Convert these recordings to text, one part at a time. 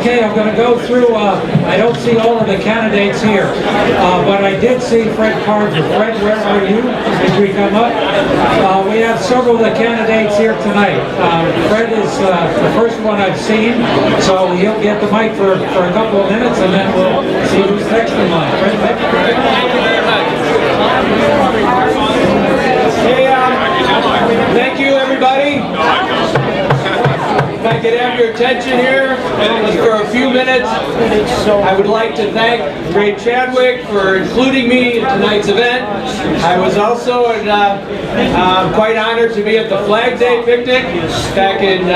Okay, I'm going to go through, I don't see all of the candidates here, but I did see Fred Karger. Fred, where are you? Did we come up? We have several of the candidates here tonight. Fred is the first one I've seen, so he'll get the mic for a couple of minutes, and then we'll see who's next in line. Fred, thank you very much. Hey, thank you, everybody. If I could have your attention here just for a few minutes, I would like to thank Great Chadwick for including me in tonight's event. I was also quite honored to be at the Flag Day picnic back in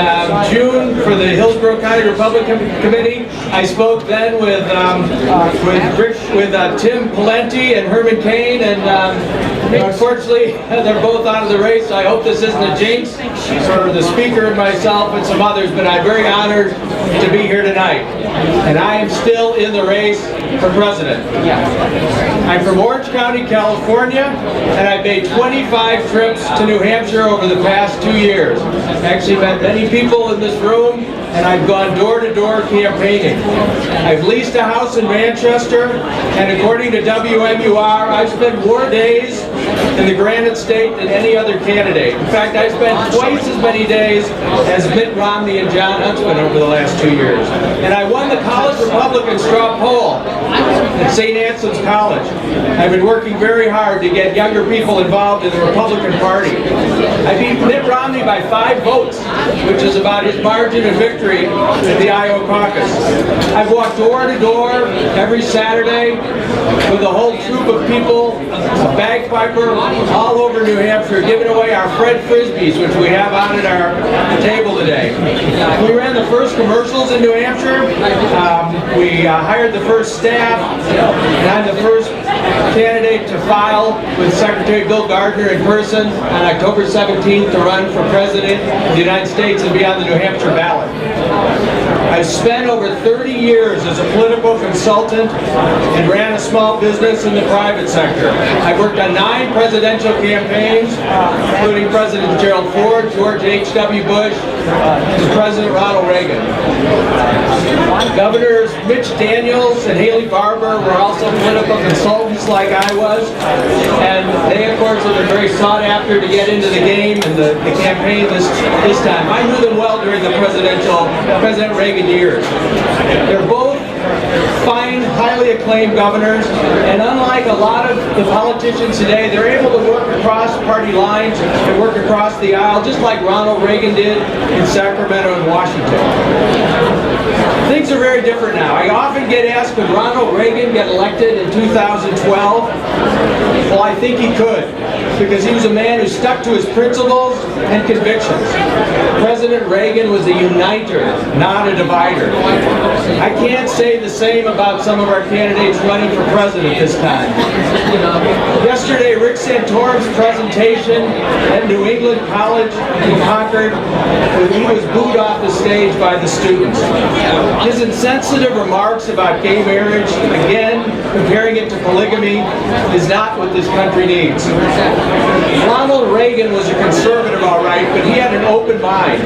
June for the Hillsborough County Republican Committee. I spoke then with Tim Pawlenty and Herman Cain, and unfortunately they're both out of the race, so I hope this isn't a jinx for the speaker and myself and some others, but I'm very honored to be here tonight. And I am still in the race for president. I'm from Orange County, California, and I've made 25 trips to New Hampshire over the past 2 years. I've actually met many people in this room, and I've gone door-to-door campaigning. I've leased a house in Manchester, and according to WMUR, I've spent more days in the Granite State than any other candidate. In fact, I spent twice as many days as Mitt Romney and John Huntsman over the last 2 years. And I won the college Republican straw poll at St. Anselm's College. I've been working very hard to get younger people involved in the Republican Party. I beat Mitt Romney by 5 votes, which is about his margin of victory at the Iowa caucus. I've walked door to door every Saturday with a whole troop of people, a bagpiper, all over New Hampshire, giving away our Fred Frisbees, which we have out at our table today. We ran the first commercials in New Hampshire. We hired the first staff, and I'm the first candidate to file with Secretary Bill Gardner in person on October 17th to run for President of the United States and be on the New Hampshire ballot. I've spent over 30 years as a political consultant and ran a small business in the private sector. I've worked on 9 presidential campaigns, including President Gerald Ford, George H.W. Bush, and President Ronald Reagan. Governors Mitch Daniels and Haley Barbour were also political consultants like I was, and they of course have been very sought after to get into the game and the campaign this time. I knew them well during the President Reagan years. They're both fine, highly acclaimed governors, and unlike a lot of the politicians today, they're able to work across party lines and work across the aisle, just like Ronald Reagan did in Sacramento and Washington. Things are very different now. I often get asked, could Ronald Reagan get elected in 2012? Well, I think he could, because he was a man who stuck to his principles and convictions. President Reagan was a uniter, not a divider. I can't say the same about some of our candidates running for president this time. Yesterday, Rick Santorum's presentation at New England College in Concord, he was booed off the stage by the students. His insensitive remarks about gay marriage, again, comparing it to polygamy, is not what this country needs. Ronald Reagan was a conservative, all right, but he had an open mind.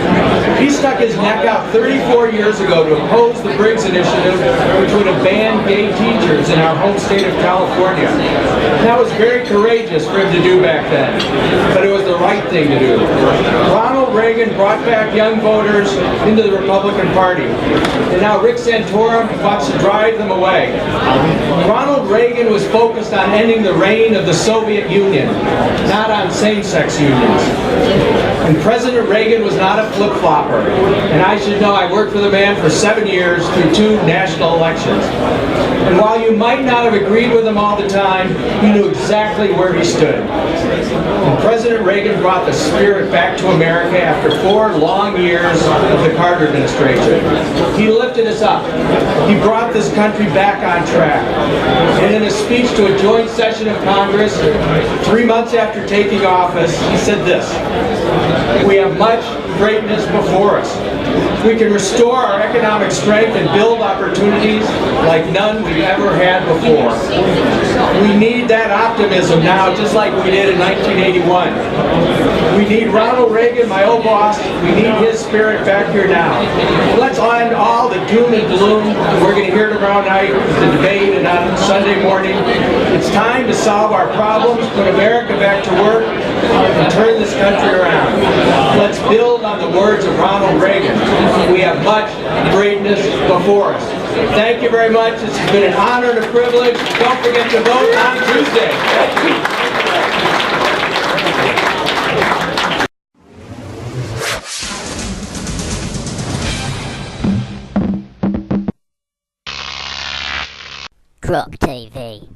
He stuck his neck out 34 years ago to oppose the Briggs Initiative, which would have banned gay teachers in our home state of California. That was very courageous for him to do back then, but it was the right thing to do. Ronald Reagan brought back young voters into the Republican Party, and now Rick Santorum wants to drive them away. Ronald Reagan was focused on ending the reign of the Soviet Union, not on same-sex unions. And President Reagan was not a flip-flopper, and I should know I worked for the man for 7 years through 2 national elections. And while you might not have agreed with him all the time, he knew exactly where he stood. And President Reagan brought the spirit back to America after 4 long years of the Carter administration. He lifted us up. He brought this country back on track. And in a speech to a joint session of Congress 3 months after taking office, he said this: "We have much greatness before us. We can restore our economic strength and build opportunities like none we've ever had before. We need that optimism now, just like we did in 1981. We need Ronald Reagan, my old boss. We need his spirit back here now. Let's end all the doom and gloom. We're going to hear tomorrow night the debate and on Sunday morning. It's time to solve our problems, put America back to work, and turn this country around. Let's build on the words of Ronald Reagan. We have much greatness before us. Thank you very much. It's been an honor and a privilege. Don't forget to vote on Tuesday. GrokTV.